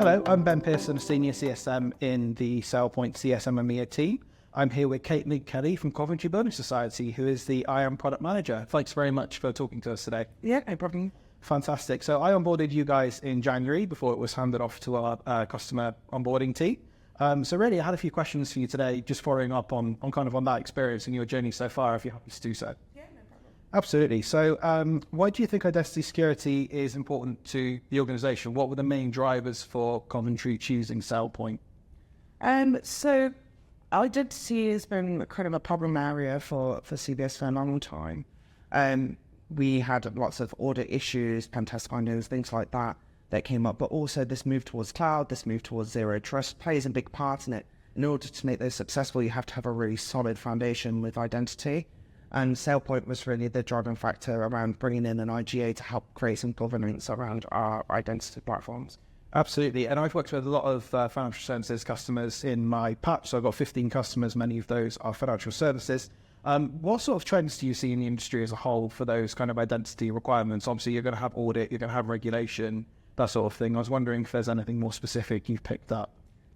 Hello, I'm Ben Pearson, a Senior CSM in the SailPoint CSM EMEA team. I'm here with Caitlin Kelly from Coventry Building Society, who is the IAM Product Manager. Thanks very much for talking to us today. Yeah, no problem. Fantastic. So I onboarded you guys in January before it was handed off to our customer onboarding team. So really, I had a few questions for you today, just following up on that experience and your journey so far, if you're happy to do so. Yeah, no problem. Absolutely. So why do you think identity security is important to the organisation? What were the main drivers for Coventry choosing SailPoint? So identity has been kind of a problem area for CBS for a long time. We had lots of audit issues, pen test findings, things like that came up, but also this move towards cloud, this move towards zero trust plays a big part in it. In order to make those successful, you have to have a really solid foundation with identity. And SailPoint was really the driving factor around bringing in an IGA to help create some governance around our identity platforms. Absolutely. And I've worked with a lot of financial services customers in my patch. So I've got 15 customers. Many of those are financial services. What sort of trends do you see in the industry as a whole for those kind of identity requirements? Obviously, you're going to have audit, you're going to have regulation, that sort of thing. I was wondering if there's anything more specific you've picked up.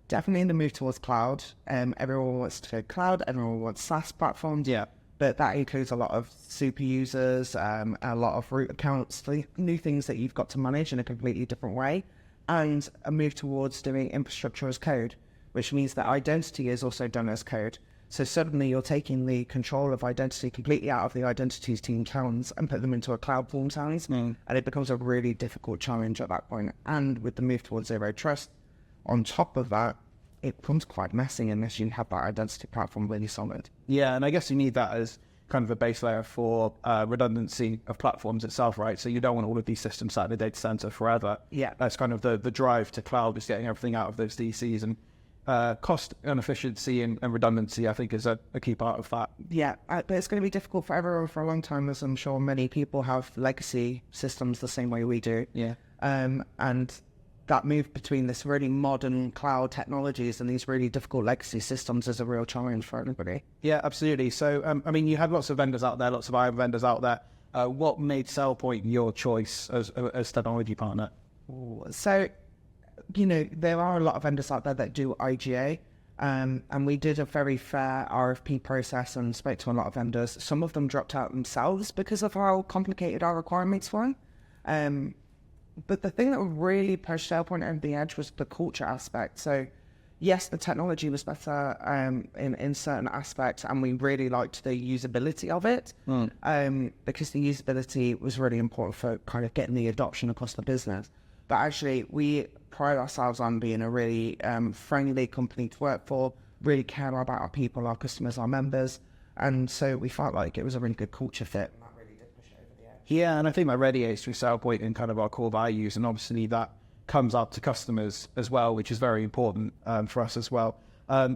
Definitely in the move towards cloud. Everyone wants to go cloud, everyone wants SaaS platforms. Yeah. But that includes a lot of super users, a lot of root accounts, new things that you've got to manage in a completely different way, and a move towards doing infrastructure as code, which means that identity is also done as code. So suddenly you're taking the control of identity completely out of the identities team's hands and put them into a cloud form's hands, and it becomes a really difficult challenge at that point. And with the move towards zero trust, on top of that, it becomes quite messy unless you have that identity platform really solid. Yeah, and I guess you need that as kind of a base layer for redundancy of platforms itself, right? So you don't want all of these systems sat in the data center forever. Yeah. That's kind of the drive to cloud, is getting everything out of those DCs, and cost and efficiency and redundancy, I think, is a key part of that. Yeah, but it's going to be difficult for everyone for a long time, as I'm sure many people have legacy systems the same way we do. Yeah. And that move between this really modern cloud technologies and these really difficult legacy systems is a real challenge for everybody. Yeah, absolutely. So, I mean, you had lots of vendors out there, lots of IAM vendors out there. What made SailPoint your choice as technology partner? So, there are a lot of vendors out there that do IGA, and we did a very fair RFP process and spoke to a lot of vendors. Some of them dropped out themselves because of how complicated our requirements were. But the thing that really pushed SailPoint over the edge was the culture aspect. So, yes, the technology was better in certain aspects, and we really liked the usability of it, because the usability was really important for kind of getting the adoption across the business. But actually, we pride ourselves on being a really friendly company to work for, really care about our people, our customers, our members, and so we felt like it was a really good culture fit. Yeah, and I think that radiates through SailPoint in kind of our core values, and obviously that comes up to customers as well, which is very important for us as well.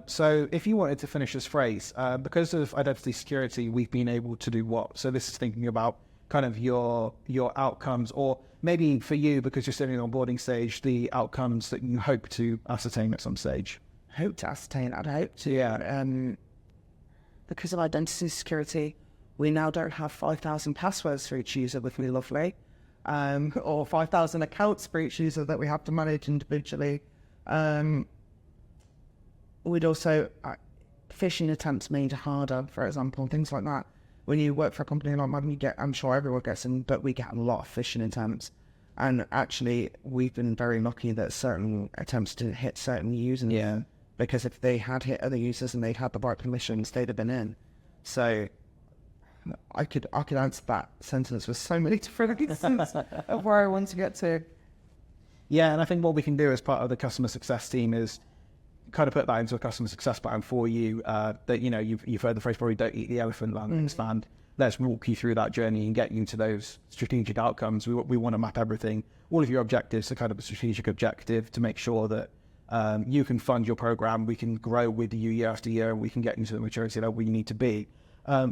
So if you wanted to finish this phrase, because of identity security, we've been able to do what? So this is thinking about kind of your outcomes, or maybe for you, because you're still in the onboarding stage, the outcomes that you hope to ascertain at some stage. Hope to ascertain, I'd hope to. Yeah. Because of identity security, we now don't have 5,000 passwords for each user, which would be lovely, or 5,000 accounts for each user that we have to manage individually. We'd also, phishing attempts made harder, for example, things like that. When you work for a company like mine, I'm sure everyone gets them, but we get a lot of phishing attempts. And actually, we've been very lucky that certain attempts didn't hit certain users. Yeah. Because if they had hit other users and they'd had the right permissions, they'd have been in. So I could answer that sentence with so many different reasons of where I want to get to. Yeah, and I think what we can do as part of the customer success team is kind of put that into a customer success plan for you. That you've heard the phrase probably, don't eat the elephant, land and expand. Let's walk you through that journey and get you to those strategic outcomes. We want to map everything, all of your objectives to kind of a strategic objective to make sure that you can fund your program, we can grow with you year after year, and we can get you to the maturity level you need to be.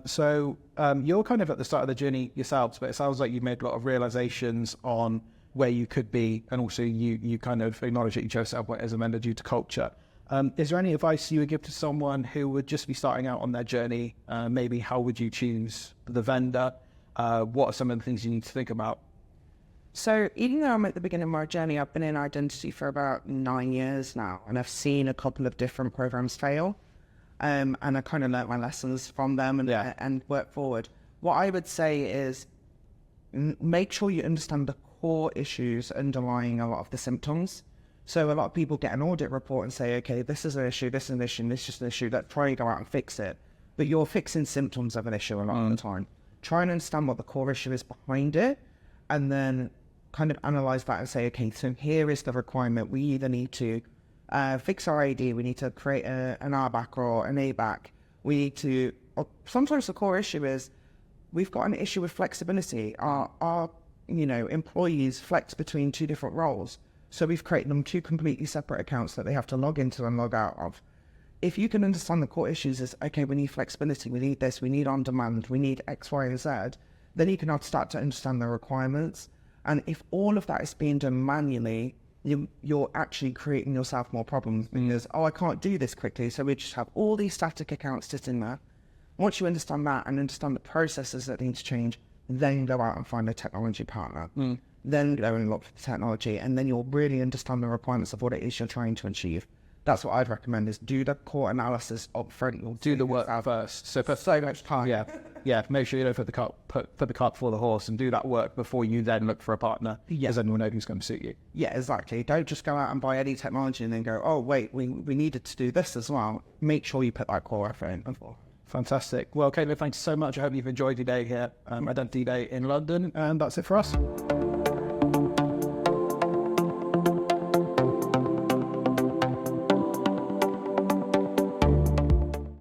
So you're kind of at the start of the journey yourselves, but it sounds like you've made a lot of realizations on where you could be, and also you kind of acknowledge that you chose SailPoint as a vendor due to culture. Is there any advice you would give to someone who would just be starting out on their journey? Maybe how would you choose the vendor? What are some of the things you need to think about? So even though I'm at the beginning of my journey, I've been in identity for about 9 years now, and I've seen a couple of different programs fail, and I kind of learnt my lessons from them and work forward. What I would say is make sure you understand the core issues underlying a lot of the symptoms. So a lot of people get an audit report and say, okay, this is an issue, this is an issue, this is an issue, let's try and go out and fix it. But you're fixing symptoms of an issue a lot of the time. Try and understand what the core issue is behind it, and then kind of analyze that and say, okay, so here is the requirement. We either need to fix our AD, we need to create an RBAC or an ABAC. We need to, or sometimes the core issue is we've got an issue with flexibility. Our employees flex between 2 different roles. So we've created them 2 completely separate accounts that they have to log into and log out of. If you can understand the core issues as, okay, we need flexibility, we need this, we need on demand, we need X, Y, and Z, then you can now start to understand the requirements. And if all of that is being done manually, you're actually creating yourself more problems because, I can't do this quickly. So we just have all these static accounts sitting there. Once you understand that and understand the processes that need to change, then go out and find a technology partner. Then go and look for the technology, and then you'll really understand the requirements of what it is you're trying to achieve. That's what I'd recommend, is do the core analysis up front. You'll do the work first. So much time. Yeah. Make sure you don't put the cart before the horse, and do that work before you then look for a partner. Because then you'll know who's going to suit you. Yeah, exactly. Don't just go out and buy any technology and then go, oh wait, we needed to do this as well. Make sure you put that core effort in before. Fantastic. Well, Caleb, thanks so much. I hope you've enjoyed your day here, Identity Day in London, and that's it for us.